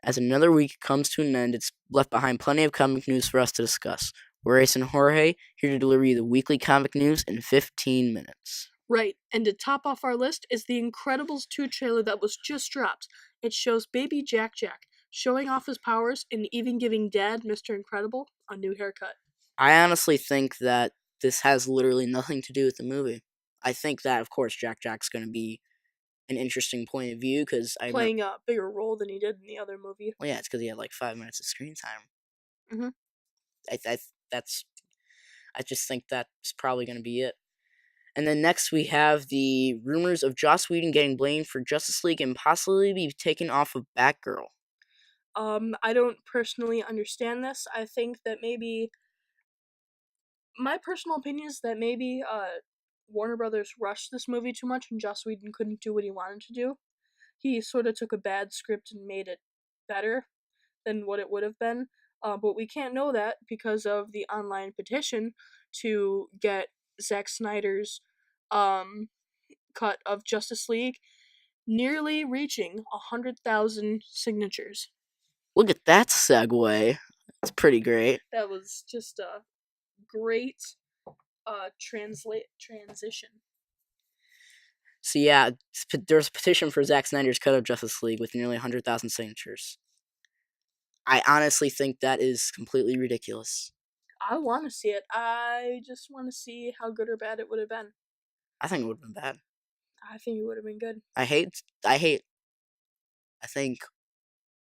As another week comes to an end, it's left behind plenty of comic news for us to discuss. We're Ace and Jorge, here to deliver you the weekly comic news in 15 minutes. Right, and to top off our list is the Incredibles 2 trailer that was just dropped. It shows baby Jack showing off his powers and even giving Dad, Mr. Incredible, a new haircut. I honestly think that this has literally nothing to do with the movie. I think that, of course, Jack's going to be an interesting point of view because playing a bigger role than he did in the other movie. Well, yeah, it's because he had like 5 minutes of screen time. Mm-hmm. I just think that's probably going to be it. And then next we have the rumors of Joss Whedon getting blamed for Justice League and possibly be taken off of Batgirl. I don't personally understand this. I think that maybe my personal opinion is that maybe Warner Brothers rushed this movie too much and Joss Whedon couldn't do what he wanted to do. He sort of took a bad script and made it better than what it would have been. But we can't know that because of the online petition to get Zack Snyder's cut of Justice League nearly reaching 100,000 signatures. Look at that segue. It's pretty great. That was just a great transition. So yeah, there's a petition for Zack Snyder's cut of Justice League with nearly 100,000 signatures. I honestly think that is completely ridiculous. I want to see it. I just want to see how good or bad it would have been. I think it would have been bad. I think it would have been good. I think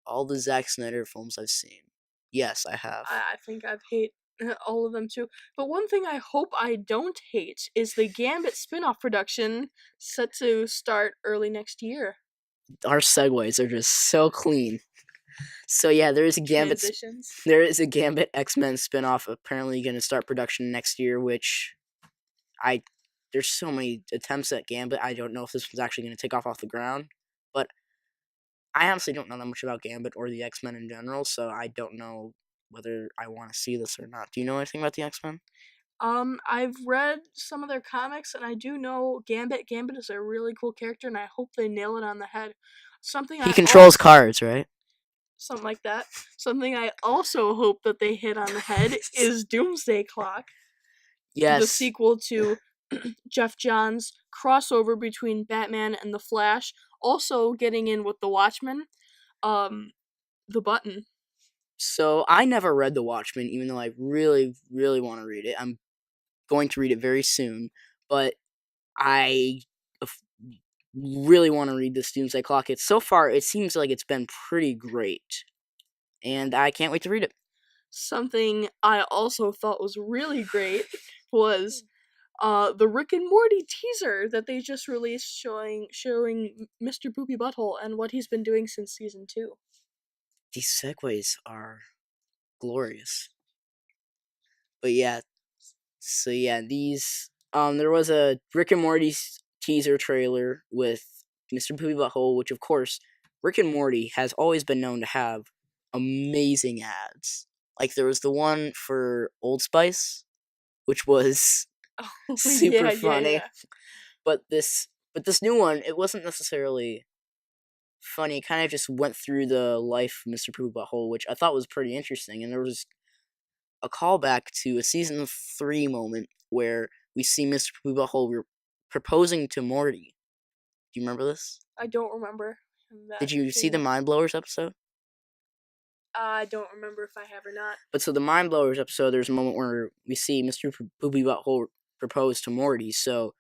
all the Zack Snyder films I've seen. Yes, I have. I think I've hated all of them too. But one thing I hope I don't hate is the Gambit spin-off production set to start early next year. Our segues are just so clean. So yeah, there is a Gambit. Transitions. There is a Gambit X-Men spin-off apparently going to start production next year, which there's so many attempts at Gambit. I don't know if this one's actually going to take off the ground, but I honestly don't know that much about Gambit or the X-Men in general, so I don't know whether I want to see this or not. Do you know anything about the X-Men? I've read some of their comics, and I do know Gambit. Gambit is a really cool character, and I hope they nail it on the head. He controls cards, right? Something like that. Something I also hope that they hit on the head is Doomsday Clock. Yes. The sequel to Jeff Johns' crossover between Batman and the Flash, also getting in with the Watchmen, the Button. So I never read the Watchmen, even though I really, really want to read it. I'm going to read it very soon, but I really want to read this Doomsday Clock. So far, it seems like it's been pretty great, and I can't wait to read it. Something I also thought was really great was the Rick and Morty teaser that they just released showing Mr. Poopy Butthole and what he's been doing since season 2. These segues are glorious. But yeah, so yeah, these there was a Rick and Morty teaser trailer with Mr. Poopy Butthole, which of course Rick and Morty has always been known to have amazing ads. Like there was the one for Old Spice, which was super funny. Yeah. But this new one, it wasn't necessarily funny. It kind of just went through the life of Mr. Poopy Butthole, which I thought was pretty interesting. And there was a callback to a season 3 moment where we see Mr. Poopy Butthole proposing to Morty. Do you remember this? I don't remember. Did you see the Mind Blowers episode? I don't remember if I have or not. But so the Mind Blowers episode, there's a moment where we see Mr. Poopy Butthole propose to Morty. So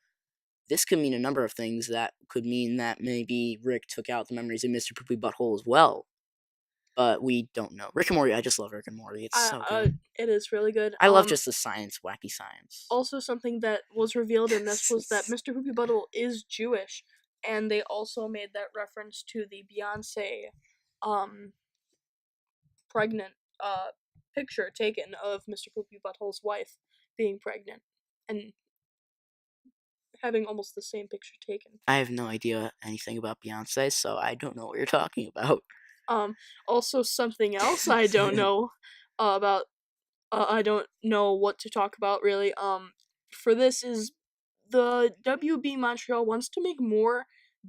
this could mean a number of things. That could mean that maybe Rick took out the memories of Mr. Poopy Butthole as well. But we don't know. Rick and Morty, I just love Rick and Morty. It's so good. It is really good. I love just the science, wacky science. Also, something that was revealed in this was that Mr. Poopy Butthole is Jewish. And they also made that reference to the Beyonce, pregnant, picture taken of Mr. Poopy Butthole's wife being pregnant. And having almost the same picture taken. I have no idea anything about Beyonce, so I don't know what you're talking about. Also something else I don't know about, I don't know what to talk about really, for this is the WB Montreal wants to make more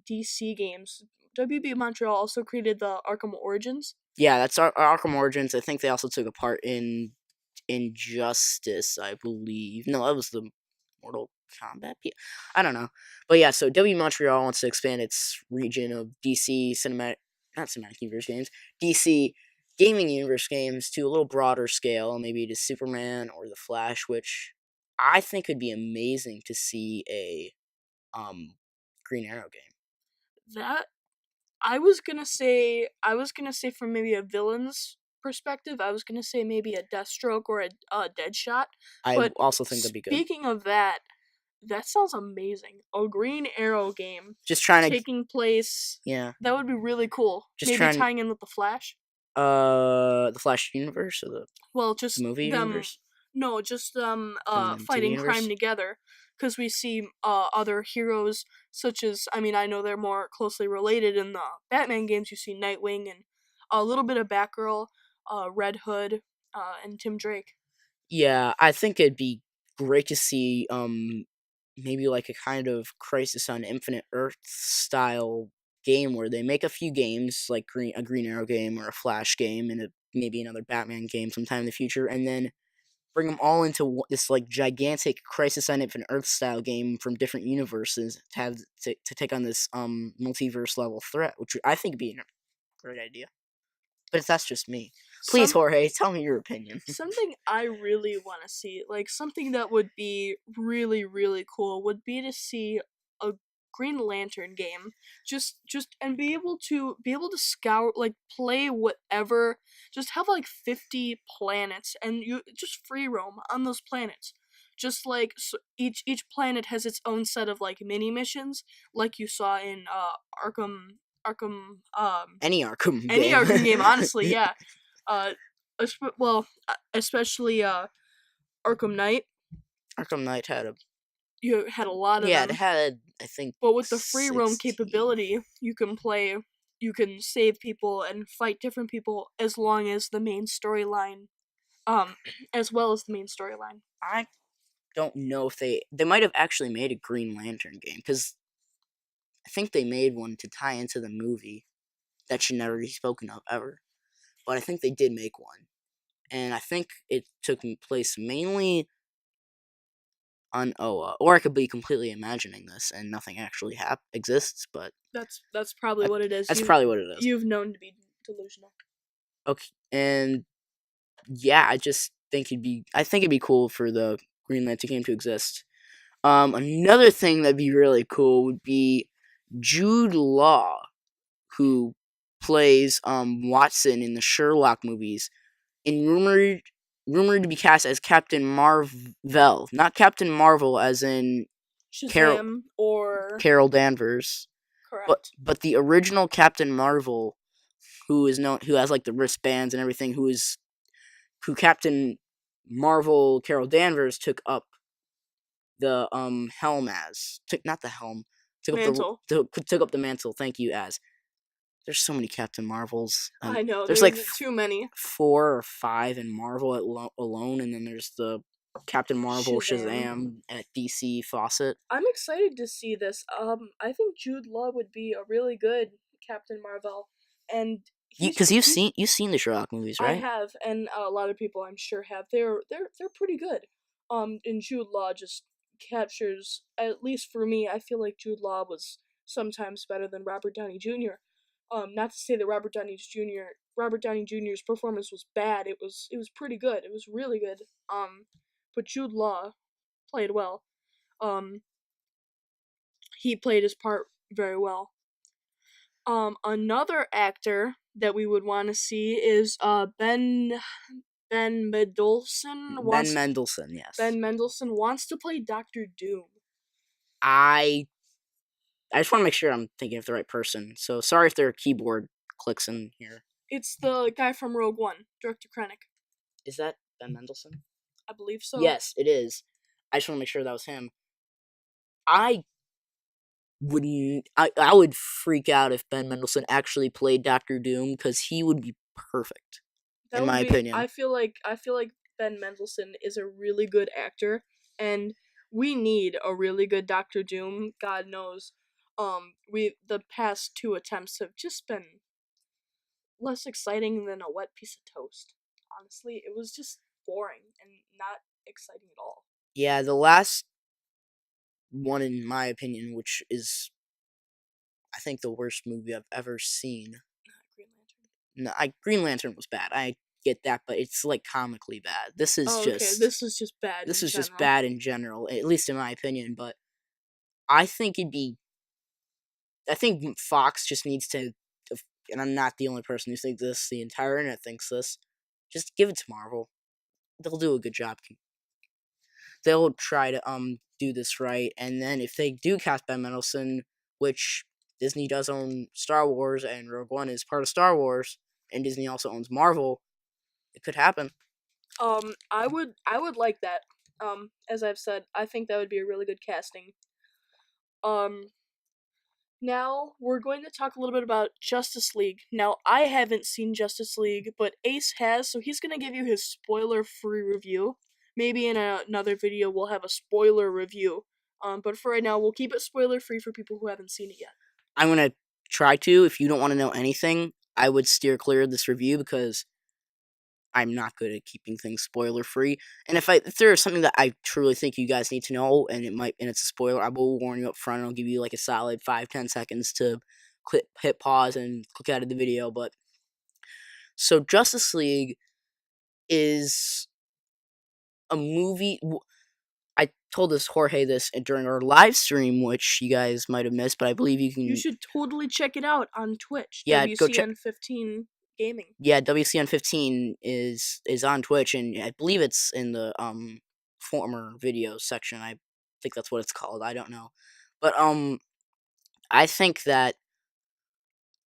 DC games. WB Montreal also created the Arkham Origins, Yeah, that's Arkham Origins. I think they also took a part in Injustice, I believe. No, that was the Mortal Kombat. I don't know, but yeah. So Montreal wants to expand its region of DC cinematic, not cinematic universe games, DC gaming universe games to a little broader scale, maybe to Superman or the Flash, which I think would be amazing to see a Green Arrow game. That I was gonna say from maybe a villain's perspective, I was gonna say maybe a Deathstroke or a Deadshot. I But also think that'd be good. speaking of that, that sounds amazing. A Green Arrow game Just trying to, taking place. yeah, That would be really cool. just Maybe trying. tying in with the Flash. The Flash universe or the Well, just movie them. universe, No, just them. the TV Fighting crime universe. together. Because we see other heroes such as, I mean, I know they're more closely related in the Batman games. You see Nightwing and a little bit of Batgirl, Red Hood, and Tim Drake. Yeah, I think it'd be great to see maybe like a kind of Crisis on Infinite Earth style game where they make a few games like a Green Arrow game or a Flash game and maybe another Batman game sometime in the future, and then bring them all into this like gigantic Crisis on Infinite Earth style game from different universes to have to take on this multiverse level threat, which I think would be a great idea. But that's just me. Please, Some Jorge, tell me your opinion. Something I really want to see, like something that would be really really cool, would be to see a Green Lantern game, just and be able to scout, like play whatever, just have like 50 planets and you just free roam on those planets. Just like each planet has its own set of like mini missions, like you saw in Arkham Any Arkham any game. Arkham game, honestly, yeah. Uh, especially Arkham Knight. Arkham Knight had a You had a lot of yeah, it them, had I think but with the free roam 16. capability, you can play, you can save people and fight different people as long as the main storyline, um, as well as the main storyline. I don't know if they might have actually made a Green Lantern game because I think they made one to tie into the movie that should never be spoken of ever. But I think they did make one, and I think it took place mainly on Oa, or I could be completely imagining this and nothing actually exists. But That's probably what it is. that's probably what it is. You've known to be delusional. Okay, and yeah, I just think I think it'd be cool for the Green Lantern game to exist. Another thing that'd be really cool would be Jude Law, who plays Watson in the Sherlock movies, and rumored to be cast as Captain Mar-Vell, not Captain Marvel, as in Shazam or Carol Danvers, correct. but the original Captain Marvel, who has like the wristbands and everything, who Captain Marvel Carol Danvers took up the helm as not the helm took Mantle. up took up the mantle. Thank you. As there's so many Captain Marvels. I know There's like too many. 4 or 5 in Marvel alone, and then there's the Captain Marvel Shazam. Shazam at DC Fawcett. I'm excited to see this. I think Jude Law would be a really good Captain Mar-Vell, and Because you've seen the Sherlock movies, I right? have, and a lot of people I'm sure have. They're pretty good. And Jude Law just captures, at least for me, I feel like Jude Law was sometimes better than Robert Downey Jr. Not to say that Robert Downey Jr.'s performance was bad. It was pretty good. It was really good. But Jude Law played well. Um, he played his part very well. Another actor that we would want to see is Ben Mendelsohn. Ben Mendelsohn, yes. Ben Mendelsohn wants to play Dr.Doom. I just want to make sure I'm thinking of the right person. So sorry if there are keyboard clicks in here. It's the guy from Rogue One, Director Krennic. Is that Ben Mendelsohn? I believe so. Yes, it is. I just want to make sure that was him. I would freak out if Ben Mendelsohn actually played Doctor Doom because he would be perfect, in my opinion. I feel like Ben Mendelsohn is a really good actor, and we need a really good Doctor Doom. God knows, the past 2 attempts have just been less exciting than a wet piece of toast. Honestly, it was just boring and not exciting at all. Yeah, the last one, in my opinion, which is, I think, the worst movie I've ever seen. Green Lantern. No, Green Lantern was bad. I get that, but it's like comically bad. This is Oh, okay. just This is just bad. this in is just general. bad in general, at least in my opinion. But I think it'd be. I think Fox just needs to, and I'm not the only person who thinks this. The entire internet thinks this. Just give it to Marvel. They'll do a good job. They'll try to do this right, and then if they do cast Ben Mendelsohn, which Disney does own Star Wars, and Rogue One is part of Star Wars, and Disney also owns Marvel, it could happen. I would like that. As I've said, I think that would be a really good casting. Um, Now we're going to talk a little bit about Justice League. Now I haven't seen Justice League, but Ace has, so he's gonna give you his spoiler-free review. Maybe in another video we'll have a spoiler review. But for right now, we'll keep it spoiler-free for people who haven't seen it yet. I'm gonna try to. If you don't want to know anything, I would steer clear of this review because I'm not good at keeping things spoiler free. And if there is something that I truly think you guys need to know, and it's a spoiler, I will warn you up front. And I'll give you like a solid 5-10 seconds to hit pause and click out of the video. But so Justice League is a movie. I told Jorge this during our live stream, which you guys might have missed, but I believe you can. You should totally check it out on Twitch. Yeah, go check. WCN15 Gaming. Yeah, WCN15 is on Twitch, and I believe it's in the former videos section. I think that's what it's called. I don't know, but I think that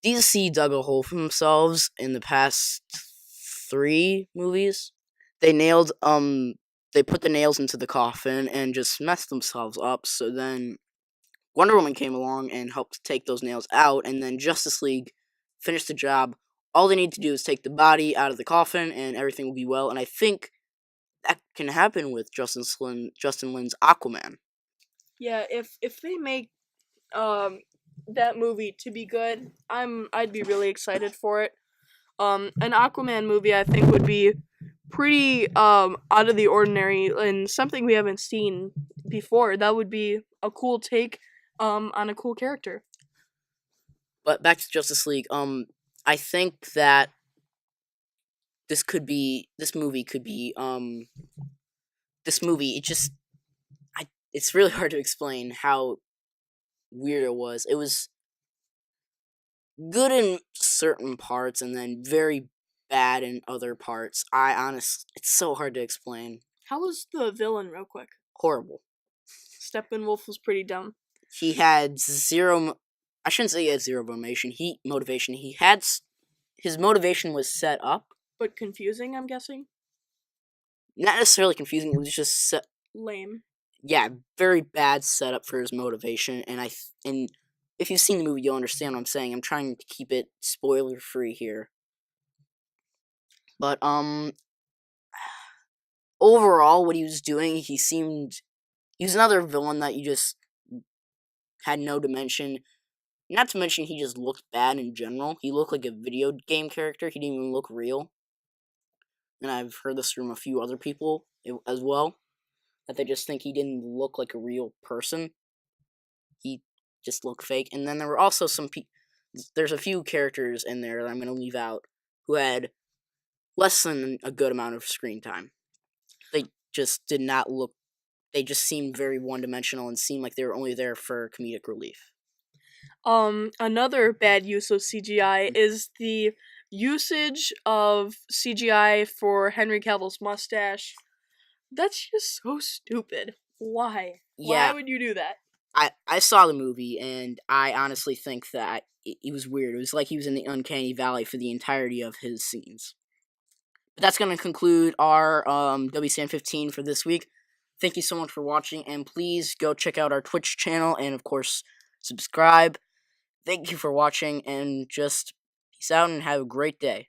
DC dug a hole for themselves in the past 3 movies. They put the nails into the coffin and just messed themselves up. So then Wonder Woman came along and helped take those nails out, and then Justice League finished the job. All they need to do is take the body out of the coffin, and everything will be well. And I think that can happen with Justin Lin's Aquaman. Yeah, if they make that movie to be good, I'd be really excited for it. An Aquaman movie I think would be pretty out of the ordinary and something we haven't seen before. That would be a cool take on a cool character. But back to Justice League, I think that this movie could be it's really hard to explain how weird it was. It was good in certain parts and then very bad in other parts. It's so hard to explain. How was the villain, real quick? Horrible. Steppenwolf was pretty dumb. He had zero. I shouldn't say he had zero motivation. His motivation was set up, but confusing. I'm guessing. Not necessarily confusing. It was just lame. Yeah, very bad setup for his motivation, and if you've seen the movie, you'll understand what I'm saying. I'm trying to keep it spoiler free here, but overall, what he was doing, he was another villain that you just had no dimension. Not to mention, he just looked bad in general. He looked like a video game character. He didn't even look real. And I've heard this from a few other people as well, that they just think he didn't look like a real person. He just looked fake. And then there were also there's a few characters in there that I'm going to leave out who had less than a good amount of screen time. They just did not look. They just seemed very one-dimensional and seemed like they were only there for comedic relief. Another bad use of CGI is the usage of CGI for Henry Cavill's mustache. That's just so stupid. Why? Yeah. Why would you do that? I saw the movie, and I honestly think that it was weird. It was like he was in the uncanny valley for the entirety of his scenes. But that's going to conclude our WCN15 for this week. Thank you so much for watching, and please go check out our Twitch channel, and of course, subscribe. Thank you for watching, and just peace out and have a great day.